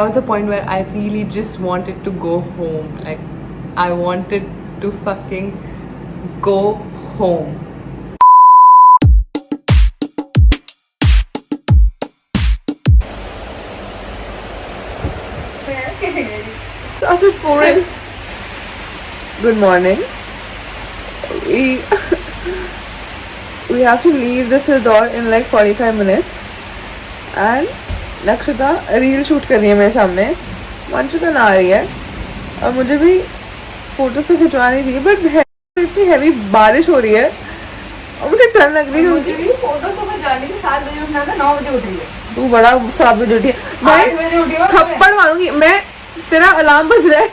was the point where I really just wanted to go home. Like, I wanted to fucking go home. Started pouring. Good morning. We have to leave this resort in like 45 minutes. And Lakshita reel shoot कर रही है मेरे सामने, वंशिका ना आ रही है और मुझे भी फोटो तो खिंचवानी थी, बट इतनी हैवी बारिश हो रही है और मुझे डर लग रही है। मुझे भी फोटो तो खिंचवानी थी, 7 बजे उठना था, 9 बजे उठ रही है। तू बड़ा 7 बजे उठी है भाई, थप्पड़ मारूंगी मैं, तेरा अलार्म बज रहा है।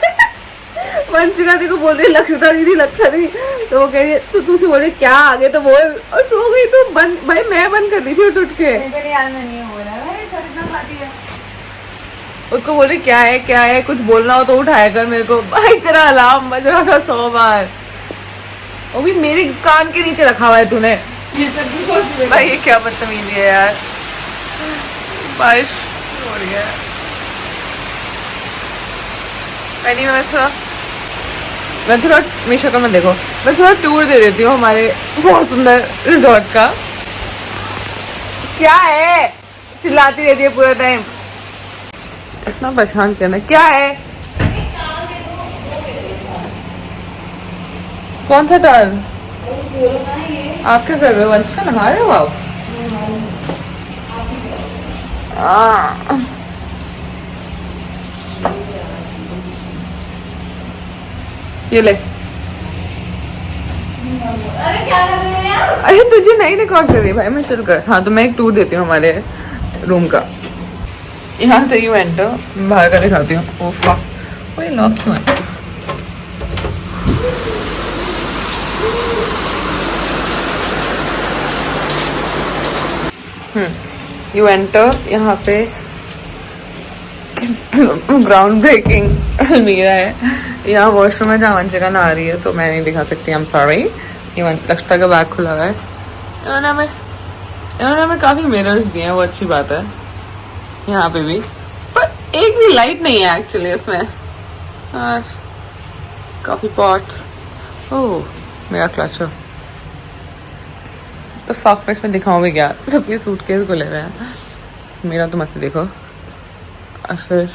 वंशिका देखो बोल रही है लक्षिता दीदी लक्षिता दी, तो वो कह रही है तो तू से बोल रही क्या आगे तो बोल, और सो गई तो बंद। भाई मैं बंद कर रही थी उठ के, उसको बोल रही क्या है कुछ बोलना हो तो उठाया कर मेरे को। भाई तेरा अलार्म बज रहा था 100 बार, वो भी मेरे कान के नीचे रखा हुआ है तूने। भाई ये क्या बदतमीजी है यार, बारिश हो रही है। मैं थोड़ा मेरी शक्ल में देखो, मैं थोड़ा टूर दे देती हूँ हमारे बहुत सुंदर रिजॉर्ट का। क्या है चिल्लाती रहती है पूरा टाइम, इतना परेशान करना क्या है? कौन सा टाल? आप क्या कर रहे हो? वंशिका नहा रहे हो आप? ये ले। अरे क्या कर रहे हैं यार? अरे तुझे नहीं रिकॉर्ड कर रही भाई, मैं चल कर। हाँ तो मैं एक टूर देती हूँ हमारे रूम का। यहाँ से यू एंटर, बाहर का दिखाती हूँ। ओफा वो ये लॉक क्यों है? यू एंटर, यहाँ पे ग्राउंड ब्रेकिंग अलमीरा है। यहाँ वॉशरूम है जहाँ वंशिका नहा रही है, तो मैं नहीं दिखा सकती, आई एम सॉरी। ये लक्षिता का बैग खुला हुआ है। इन्होंने हमें काफ़ी मिरर्स दिए हैं, वो अच्छी बात है। यहाँ पे भी, पर एक भी लाइट नहीं है एक्चुअली उसमें। कॉफी पॉट्स, ओह मेरा क्लच है तो फक में इसमें दिखाऊँ भी क्या, सबके सूटकेस को ले रहे हैं, मेरा तो मत देखो। और फिर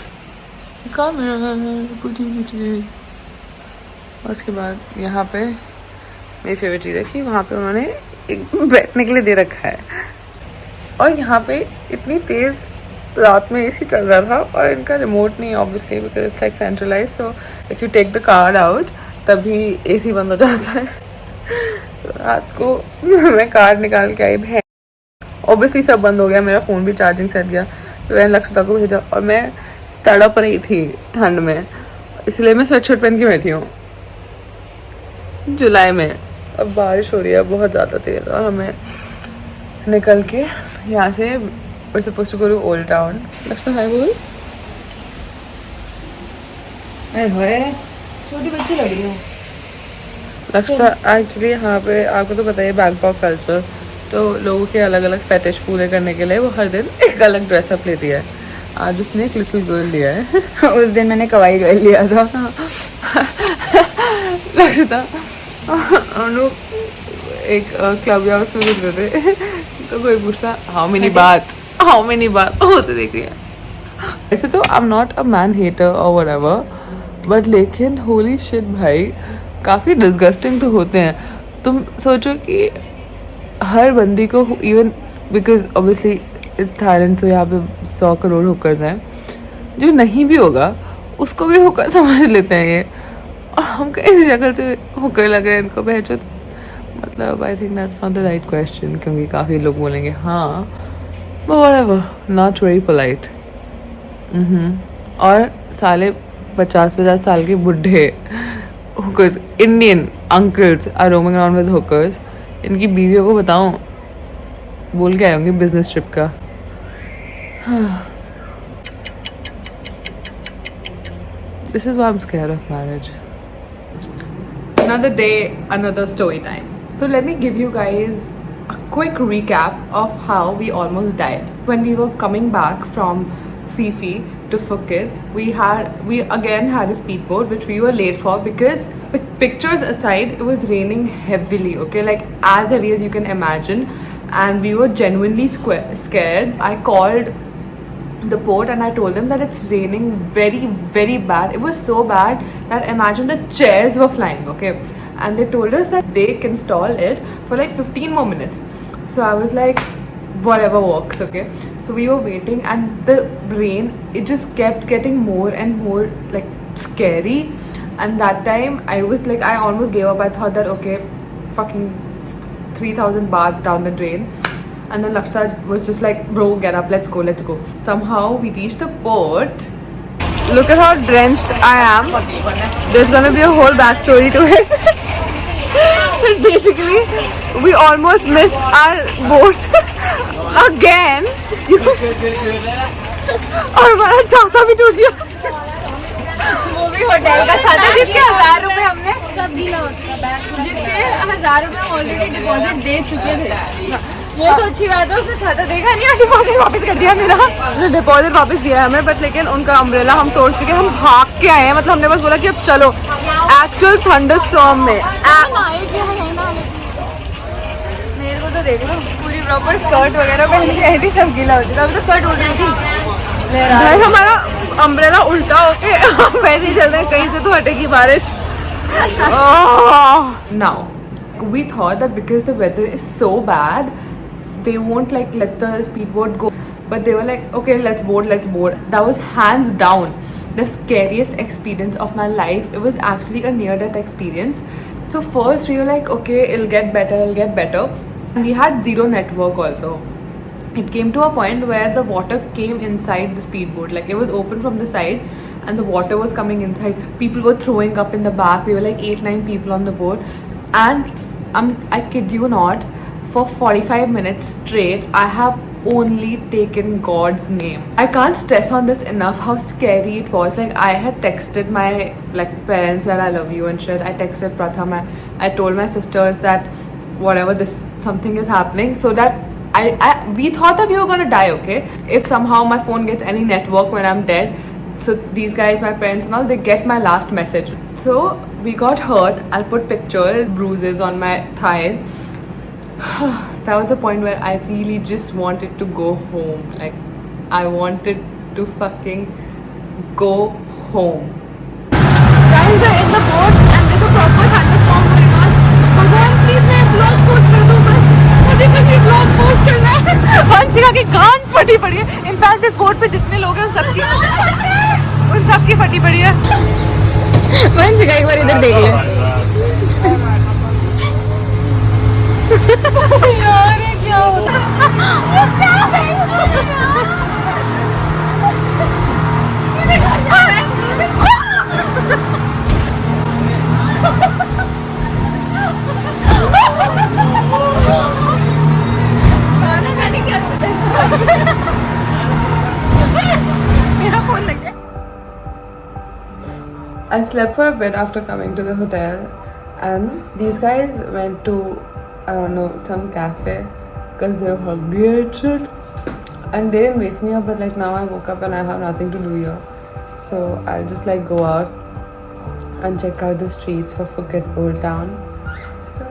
उसके बाद यहाँ पे मेरी फेवरेट चीज़ है कि वहाँ पे उन्होंने एक बैठने के लिए दे रखा है, और यहाँ पे इतनी तेज़ रात में एसी चल रहा था और इनका रिमोट नहीं obviously because it's like centralise, so if you take the card out तभी एसी बंद हो जाता है। रात को मैं कार्ड निकाल के आई, भैं ऑब्वियसली सब बंद हो गया, मेरा फ़ोन भी चार्जिंग सेट गया, तो मैंने लक्षिता को भेजा और मैं तड़प रही थी ठंड में, इसलिए मैं स्वेटशर्ट पहन के बैठी हूँ जुलाई में। अब बारिश हो रही है बहुत ज़्यादा तेज़, और हमें निकल के यहाँ से we're supposed to go to old town. Lakshita hi बोल। छोटी बच्ची लग रही हूँ लक्षिता। एक्चुअली यहाँ पे आपको तो पता है बैंकॉक कल्चर, तो लोगों के अलग अलग फेटिश पूरे करने के लिए वो हर दिन एक अलग ड्रेसअप लेती है। आज उसने एक लिटिल गर्ल लिया है उस दिन मैंने कवाई गर्ल लिया था। लक्षिता हम लोग एक क्लब या उसमें घूम रहे थे, तो कोई पूछता हाउ मेनी बात हो, तो देख रही है। वैसे तो I am not a man hater और व्हाटएवर, बट लेकिन होली शिट भाई काफ़ी डिस्गस्टिंग तो होते हैं। तुम सोचो कि हर बंदी को, इवन बिकॉज ऑब्वियसली इस थाईलैंड तो यहाँ पे 100 करोड़ होकर हैं, जो नहीं भी होगा उसको भी होकर समझ लेते हैं ये, और हम इस शक्ल से होकर लग रहे हैं इनको पहचान। मतलब I think that's not the right question, क्योंकि काफ़ी लोग बोलेंगे हाँ but whatever, not very polite. और साले 50-50 साल के बुढ़े hookers, Indian uncles are roaming around with hookers. इनकी बीवियों को बताऊं, बोल के आए होंगे बिजनेस ट्रिप का। This is why I'm scared of marriage. Another day, another story time. So let me give you guys a quick recap of how we almost died. When we were coming back from Fifi, to Phuket, we again had a speedboat which we were late for because pictures aside, it was raining heavily. Okay, like as heavy as you can imagine, and we were genuinely scared. I called the port and I told them that it's raining very very bad. It was so bad that imagine the chairs were flying. Okay, and they told us that they can install it for like 15 more minutes. So I was like, whatever works. Okay, so we were waiting and the rain, it just kept getting more and more like scary. And that time I was like, I almost gave up. I thought that okay, fucking 3,000 baht down the drain. And then Lakshya was just like, bro, get up, let's go, let's go. Somehow we reached the port. Look at how drenched I am. There's gonna be a whole backstory to it. But basically, we almost missed our boat again. और हमारा छाता भी टूट गया. वो भी hotel का छाता जिसके 1000 रुपए हमने सब गीला हो चुका बैग जिसके 1000 रुपए हम ऑलरेडी डिपॉजिट दे चुके थे. वो तो अच्छी बात है, उसने छाता देखा नहीं और डिपॉजिट वापस कर दिया मेरा. डिपॉजिट वापस दिया है हमें, बट लेकिन उनका अम्ब्रेला हम तोड़ चुके हैं. हम भाग के आए हैं, मतलब हमने बस बोला कि अब चलो. एक्चुअल थंडर स्टॉर्म में मेरे को तो देख लो, पूरी प्रॉपर स्कर्ट वगैरह पहन के आई थी, सब गीला हो चुका. अभी तो स्कर्ट उड़ रही थी. भाई हमारा अम्ब्रेला उल्टा होके हम वैसे ही चल रहे हैं, कहीं से तो हटेगी बारिश. Now we thought that because the weather is so bad, they won't like let the speedboat go, but they were like, okay, let's board. That was hands down the scariest experience of my life. It was actually a near-death experience. So first we were like, okay, it'll get better. And we had zero network also. It came to a point where the water came inside the speedboat. Like it was open from the side and the water was coming inside. People were throwing up in the back. We were like 8-9 people on the boat. And I kid you not, for 45 minutes straight, I have only taken God's name. I can't stress on this enough how scary it was. Like I had texted my like parents that I love you and shit. I texted Pratham. I told my sisters that whatever, this something is happening, so that we thought that we were gonna die. Okay, if somehow my phone gets any network when I'm dead, so these guys, my parents and all, they get my last message. So we got hurt. I'll put pictures, bruises on my thigh. That was the point where I really just wanted to go home. Like I wanted to fucking go home. Guys are in the boat and there's a proper thunderstorm going on. भगवान please मैं blog post कर दूं, बस मुझे बस ये blog post करना है. वंशिका की कान फटी पड़ी है. इनफैक्ट इस बोट पे जितने लोग हैं उन सबकी फटी पड़ी है. वंशिका एक बार इधर देख ले. यार ये क्या होता है. मेरा फोन लग गया. I slept for a bit after coming to the hotel, and these guys went to, I don't know, some cafe because they're hungry and shit. And they didn't wake me up, but like now I woke up and I have nothing to do here. So I'll just like go out and check out the streets of Phuket Old Town. So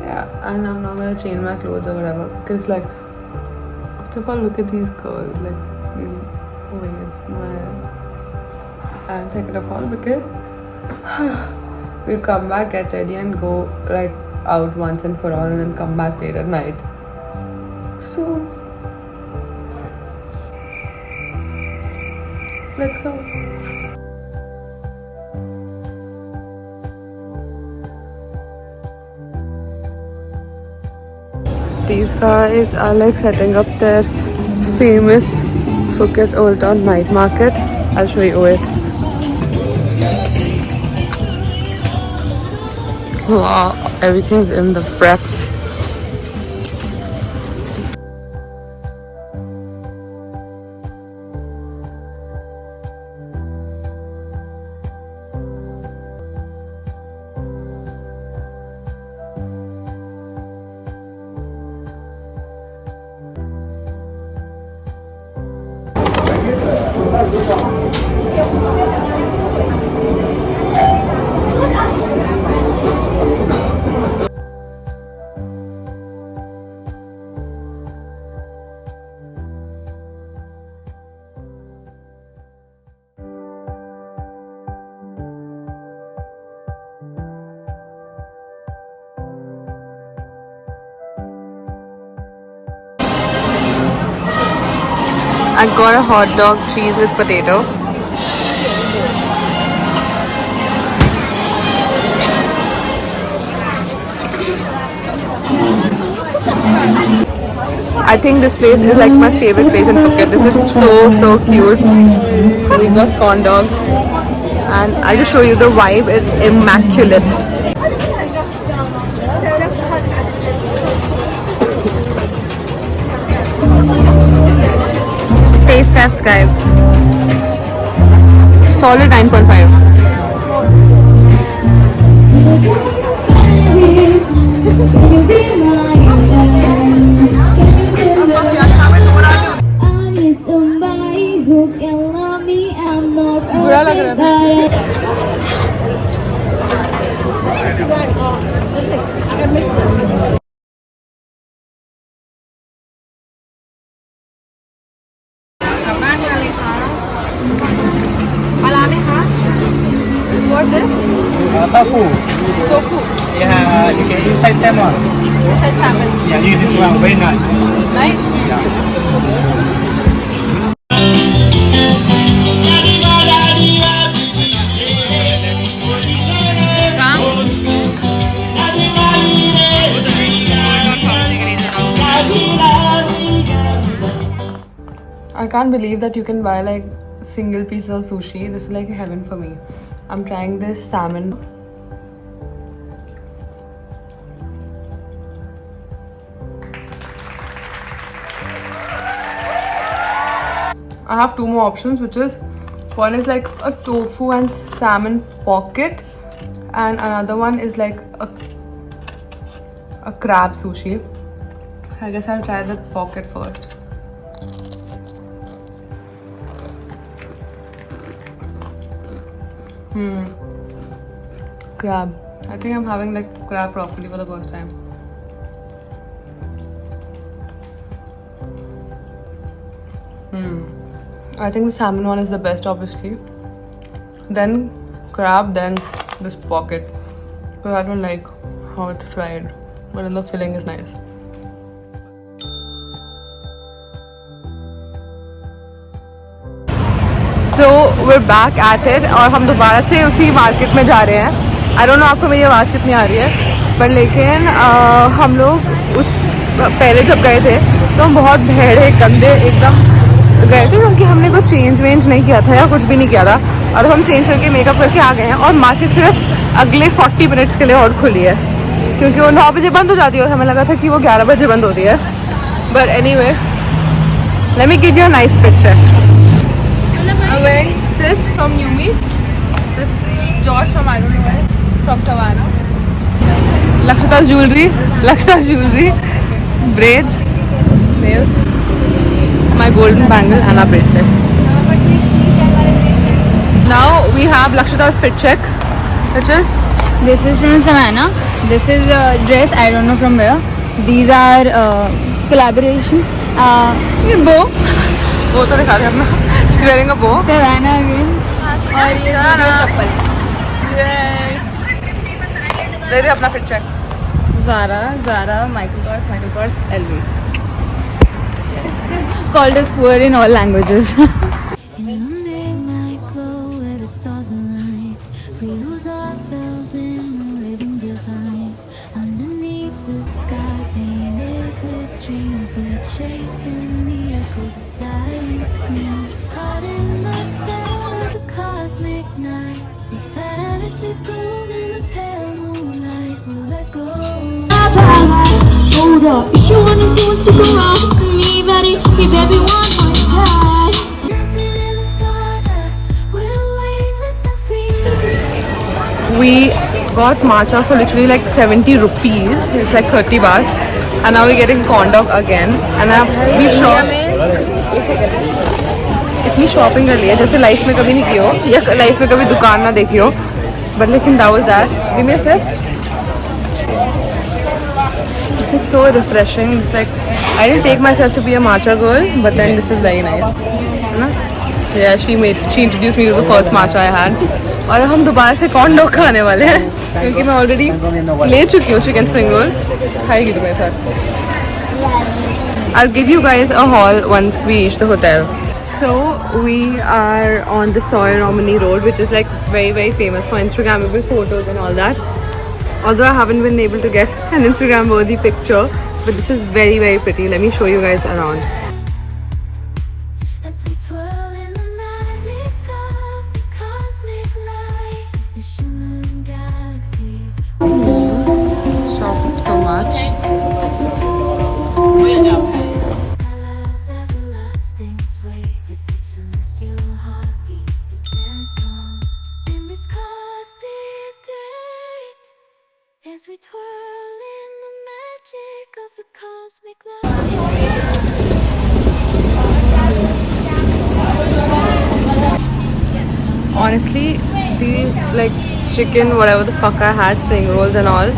yeah, and I'm not gonna change my clothes or whatever because like, first of all, look at these girls, like, and second of all, because we'll come back, get ready and go like out once and for all and then come back late at night. So let's go. These guys are like setting up their famous Phuket Old Town night market. I'll show you it. Wow, everything's in the preps. I got a hot dog, cheese with potato. I think this place is like my favorite place in Phuket. This is so cute. We got corn dogs, and I'll just show you, the vibe is immaculate. Taste test, guys. Solid 9.5. Somebody who can love me, I'm not बुरा लग रहा है। What's this? Tofu. Tofu. Yeah, you can inside salmon. Inside salmon. Yeah, use this one. Very nice. Nice. I can't believe that you can buy like single pieces of sushi. This is like heaven for me. I'm trying this salmon. I have two more options, which is one is like a tofu and salmon pocket, and another one is like a crab sushi. I guess I'll try the pocket first. Crab. I think I'm having like crab properly for the first time. I think the salmon one is the best, obviously. Then crab, then this pocket. Because I don't like how it's fried, but then the filling is nice. So we're back at it और हम दोबारा से उसी market में जा रहे हैं. I don't know आपको मेरी आवाज़ कितनी आ रही है, पर लेकिन हम लोग उस पहले जब गए थे तो हम बहुत भेड़े गंदे एकदम गए थे, क्योंकि हमने कुछ चेंज वेंज नहीं किया था या कुछ भी नहीं किया था, और हम चेंज करके मेकअप करके आ गए हैं. और मार्केट सिर्फ अगले 40 मिनट्स के लिए और खुली है, क्योंकि वो 9 बजे बंद हो जाती है और हमें लगा था कि वो 11 बजे बंद होती है. But anyway, let me give you a nice picture. I'm wearing this from Yumi. This Josh from I don't know where, from Savannah. Lakshita's jewelry, braids, nails, my golden bangle and a bracelet. Now we have Lakshita's fit check, which is This is from Savannah. This is a dress, I don't know from where. These are collaboration. Bow. वो तो दिखा दे अपना. She's wearing a bow. Savannah again. और ये चप्पल. दे दे अपना fit check. Zara, Michael Kors, LV. Called us poor in all languages. In the midnight glow where the stars align, we lose ourselves in the rhythm divine. Underneath the sky painted with dreams, we're chasing the echoes of silent screams. Caught in the sky of the cosmic night, the fantasies bloom in the pale moonlight. We'll let go. Hold up, if you wanna do it, you go wrong to me, buddy. Give everyone my side. Dancing in the stardust, we're weightless and free. We got matcha for literally like 70 rupees. It's like 30 bahts. And now we're getting corn dog again. And we've shot. एक second. इतनी shopping कर ली है जैसे life में कभी नहीं की हो या लाइफ में कभी दुकान ना देखी हो, बट लेकिन that was that. Give me a sip. This is so refreshing. It's like I didn't take myself to be a matcha girl, but then this is very nice. है ना? Yeah, she introduced me to the first matcha I had. और हम दोबारा से corn dog खाने वाले हैं क्योंकि मैं ऑलरेडी ले चुकी हूँ चिकन स्प्रिंग रोल. खाएगी तुम्हारे साथ. I'll give you guys a haul once we reach the hotel. So we are on the Sawyer Romney Road, which is like very famous for Instagrammable photos and all that. Although I haven't been able to get an Instagram worthy picture, but this is very pretty. Let me show you guys around. As we twirl in the magic of the cosmic light, the shimmering galaxies. Shop so much. Love's everlasting sway with its celestial heartbeat. We dance on in this cosmic light. As we twirl in the magic of the cosmic light. Honestly, these like chicken whatever the fuck I had, spring rolls and all,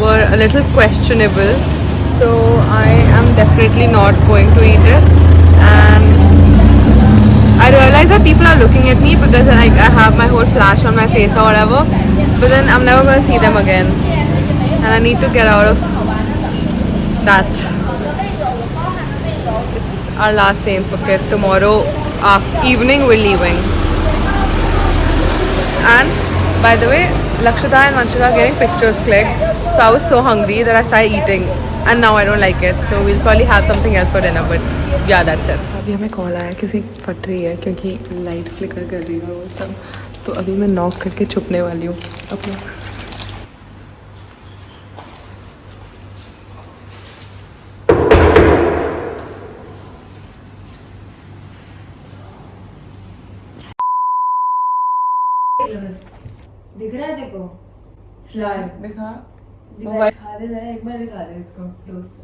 were a little questionable. So I am definitely not going to eat it. And I realize that people are looking at me because like I have my whole flash on my face or whatever. But then I'm never going to see them again. And I need to get out of that. It's our last day in Phuket. Tomorrow evening we're leaving. And by the way, Lakshita and Vanshika are getting pictures clicked. So I was so hungry that I started eating. And now I don't like it. So we'll probably have something else for dinner. But yeah, that's it. अभी हमें call आया किसी फट रही है क्योंकि light flicker कर रही है वो सब. तो अभी मैं नॉक करके छुपने वाली हूँ अपना. दिख रहा है देखो फ्लावर दिखा. दिखा दे जरा एक बार दिखा दे इसको दोस्त को.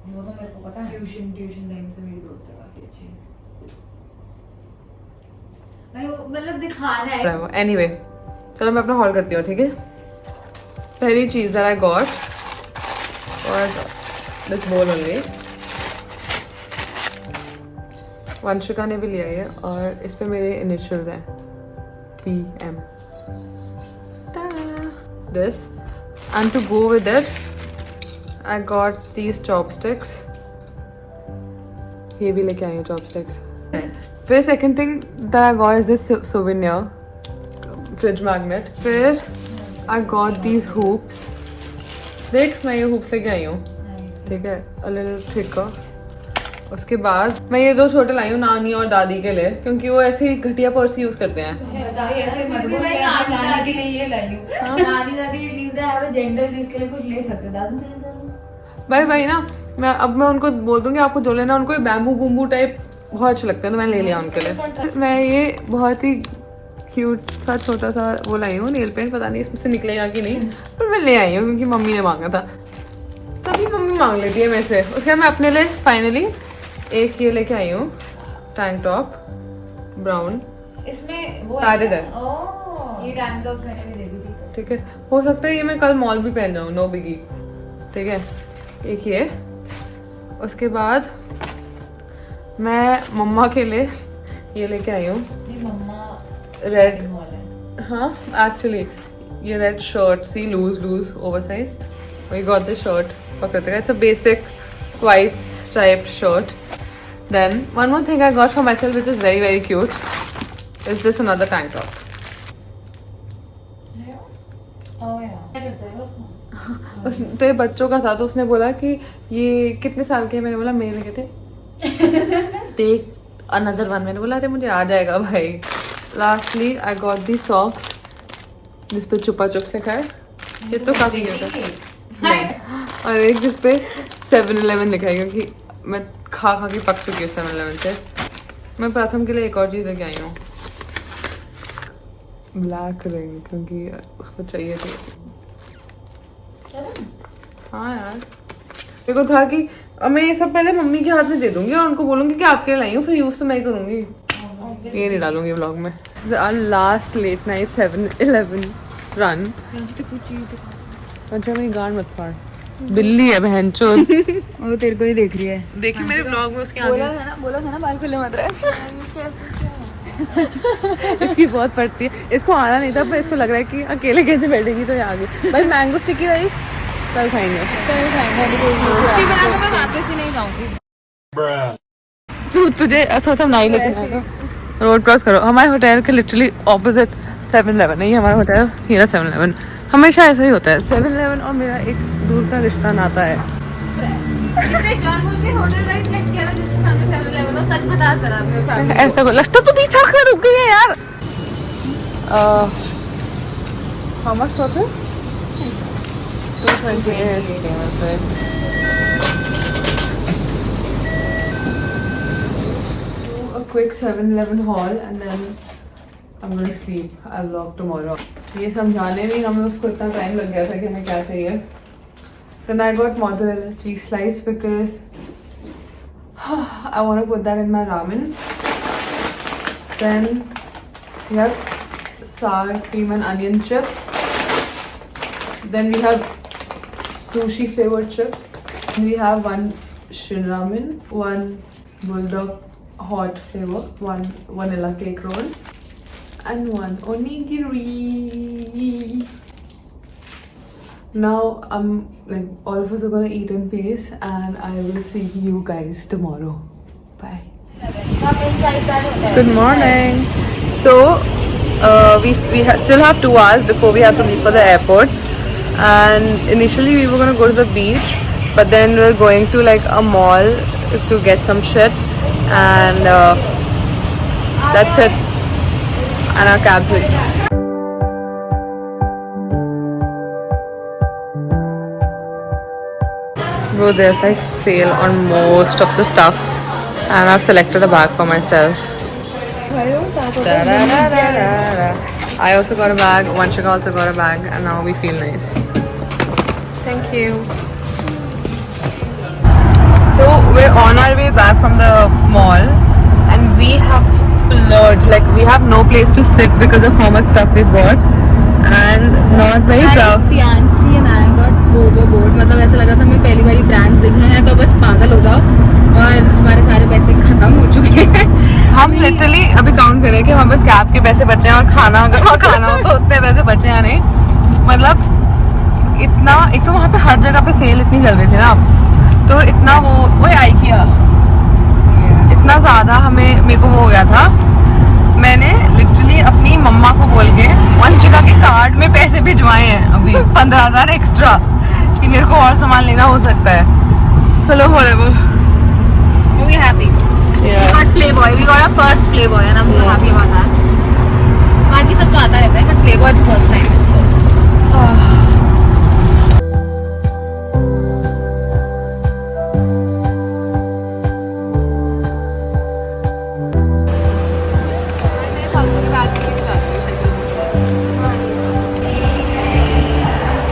वो तो मेरे को पता है ट्यूशन टाइम से मेरी दोस्त है काफी अच्छी. भाई वो मतलब दिखाना है. एनीवे चलो मैं अपना हॉल करती हूँ ठीक है. पहली चीज़ that I got was this bowl only. Vanshika ने भी लिया है और इस पे मेरे इनिशियल हैं PM. This and to go with it I got these chopsticks. ये भी लेके आई हूँ chopsticks. फिर second thing that I got is this souvenir fridge magnet. फिर I got these hoops. देख मैं ये hoops लेके आई हूँ ठीक है. A little thicker. उसके बाद मैं ये दो छोटे लाई हूँ नानी और दादी के लिए क्योंकि वो ऐसी घटिया पर्स यूज करते हैं. नानी के लिए ये लाई हूँ. नानी दादी at least they have a gender जिसके लिए कुछ ले सकते हो. दादी भाई ना मैं उनको बोल दूंगी आपको जो लेना. उनको बैम्बू बूम्बू टाइप बहुत अच्छे लगते हैं तो मैं ले लिया उनके लिए. मैं ये बहुत ही क्यूट सा छोटा सा वो लाई हूँ नेल पेंट. पता नहीं इसमें से निकलेगा कि नहीं पर मैं ले आई हूँ क्योंकि मम्मी ने मांगा था. तभी मम्मी मांग लेती है मेरे से. उसके बाद मैं अपने लिए फाइनली एक ये लेके आई हूँ टैंक टॉप ब्राउन. इसमें वो सारे है. ये टैंक टॉप मैंने भी देखी थी. ठीक है हो सकता है ये मैं कल मॉल भी पहन जाऊँ. नो बिगी. ठीक है एक ये. उसके बाद मैं मम्मा के लिए ये लेके आई हूँ रेड. हाँ एक्चुअली ये रेड शर्ट सी loose oversize. We got this shirt for Kritika. It's a basic white striped shirt. Then one more thing I got for myself which is very cute is this another tank top. तो ये बच्चों का था तो उसने बोला कि ये कितने साल के. मैंने बोला मेरे लगे थे. Take another one. मैंने बोला अरे मुझे आ जाएगा भाई. Lastly I got the socks जिस पे चुपा चुप से खाए. ये तो काफी क्यूट है. और एक जिस पे 7-Eleven लिखा है क्योंकि मैं खा के पक चुकी हूँ 7-Eleven से. मैं प्रथम के लिए एक और चीज़ लेके आई हूँ ब्लैक रिंग क्योंकि उसको चाहिए थी. हाँ यार मेरे को था कि अब मैं ये सब पहले मम्मी के हाथ में दे दूंगी और उनको बोलूंगी कि आपके लिए लाई हूँ फिर यूज़ तो मैं ही करूँगी. ये नहीं डालूंगी व्लॉग में. Our last late night 7-11 run. मुझे तो कुछ चीज दिखा. अच्छा मेरी गांड मत फाड़. बिल्ली है बहनचोद. वो तेरे को ही देख रही है. देखिए मेरे व्लॉग में उसके बोला आगे. था ना बाल खुले मत रहे. इसकी बहुत पड़ती है. इसको आना नहीं था पर इसको लग रहा है कि अकेले कैसे बैठेगी तो ये आ गई. भाई मैंगो स्टिकी राइस कल खाएंगे. कल खाएंगे अभी कोई उसके बिना तो मैं वापस ही नहीं जाऊंगी. तुझे सोचा हम नहीं लेके रोड क्रॉस करो. हमारे होटल के लिटरली ऑपोजिट 7-11 है. ये हमारा होटल हीरा 7-11. हमेशा ऐसा ही होता है. 7-11 और मेरा एक दूर का रिश्ता नाता है. ऐसा को लगता तो बीच आकर रुक गई है यार. How much total? 228. A quick 7-11 haul and then I'm gonna sleep. I'll vlog tomorrow. ये समझाने में हमें उसको इतना टाइम लग गया था कि हमें क्या चाहिए. Then I got mozzarella cheese slice because I want to put that in my ramen. Then we have sour cream and onion chips. Then we have sushi flavored chips. We have one shin ramen, one bulldog hot flavor, one vanilla cake roll, and one onigiri. Now all of us are gonna eat in peace, and I will see you guys tomorrow. Bye. Good morning. So we still have 2 hours before we have to leave for the airport. And initially we were gonna go to the beach, but then we're going to like a mall to get some shit, and that's it. And our cab's ready. Bro, there's like sale on most of the stuff, and I've selected a bag for myself. Da-da-da-da-da-da. I also got a bag, Vanshika also got a bag, and now we feel nice. Thank you. So we're on our way back from the mall, and we have splurged. Like we have no place to sit because of how much stuff we've bought, and not very proud. पियांशी and I got boat. मतलब ऐसा लगा था मैं पहली बारी brands देख रहे हैं तो बस पागल हो जाओ. और हमारे सारे पैसे खत्म हो चुके हैं. हम लिटरली अभी काउंट करें कि हमें बस कैब के पैसे बचे हैं और खाना अगर वहाँ खाना हो तो उतने पैसे बचे हैं नहीं. मतलब इतना, एक तो वहाँ पे हर जगह पे सेल इतनी चल रही थी ना, तो इतना वो आई किया इतना ज़्यादा हमें मेरे को हो गया था. मैंने लिटरली अपनी मम्मा को बोल के वंशिका के कार्ड में पैसे भिजवाए हैं अभी 15,000 एक्स्ट्रा कि मेरे को और सामान लेना हो सकता है. चलो whatever. We're happy. Yeah. We got Playboy. We got our first Playboy and I'm so happy about that. बाकी सबको आता रहता है but Playboy is the first time.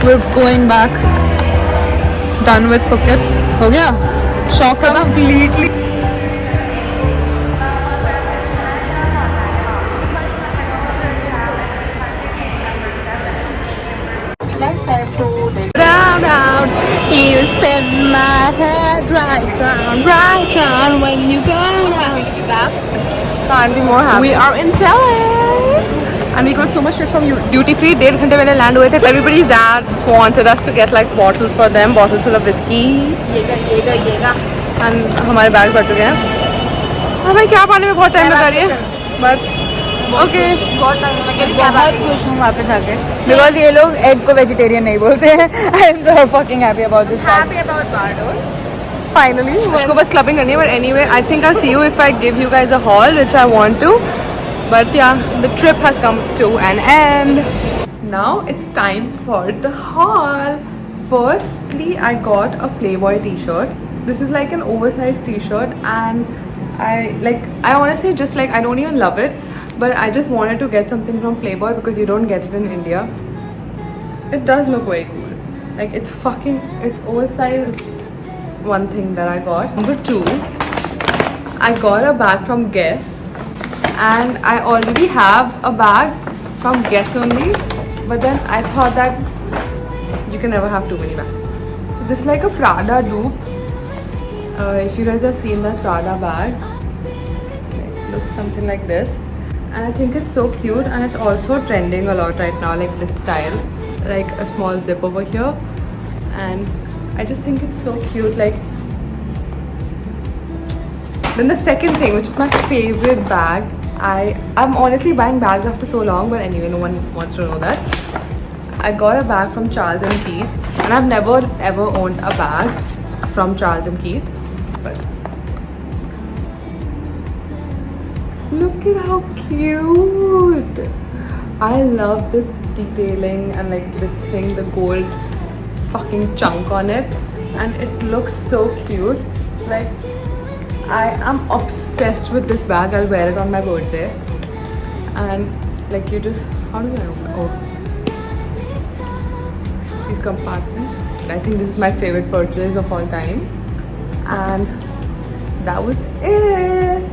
We're going back. Done with Phuket. हो गया? शौक खत्म? Completely. Round, round, you spin my head right round when you go round. Can't be more happy. We are in Delhi. And we got so much shit from duty free. 1.5 घंटे पहले land हुए थे. Everybody's dad wanted us to get like bottles for them, bottles full of whiskey. येगा. And हमारे bag भर चुके हैं. हमें क्या पाने में बहुत टाइम लगा रही है. But okay. बहुत टाइम मैं कह रही बहुत खुश हूँ वापस आके. Because ये लोग egg को vegetarian नहीं बोलते हैं. I am so fucking happy about this. Happy about Barbados. Finally. उसको बस clubbing करनी है. But anyway, I think I'll see you if I give you guys a haul, which I want to. But yeah, the trip has come to an end. Now it's time for the haul. Firstly, I got a Playboy t-shirt. This is like an oversized t-shirt, and I honestly just like, I don't even love it, but I just wanted to get something from Playboy because you don't get it in India. It does look very cool. Like it's oversized. One thing that I got. Number 2, I got a bag from Guess. and I already have a bag from Guess Only, but then I thought that you can never have too many bags. This is like a Prada dupe. If you guys have seen that Prada bag, it looks something like this, and I think it's so cute, and it's also trending a lot right now, like this style, like a small zip over here, and I just think it's so cute. Like, then the second thing, which is my favorite bag, I'm honestly buying bags after so long, but anyway, no one wants to know that. I got a bag from Charles and Keith, and I've never ever owned a bag from Charles and Keith, but look at how cute. I love this detailing and like this thing, the gold fucking chunk on it, and it looks so cute. Like, I am obsessed with this bag. I'll wear it on my birthday, and like, you just, how do I open? Oh, these compartments. I think this is my favorite purchase of all time, and that was it.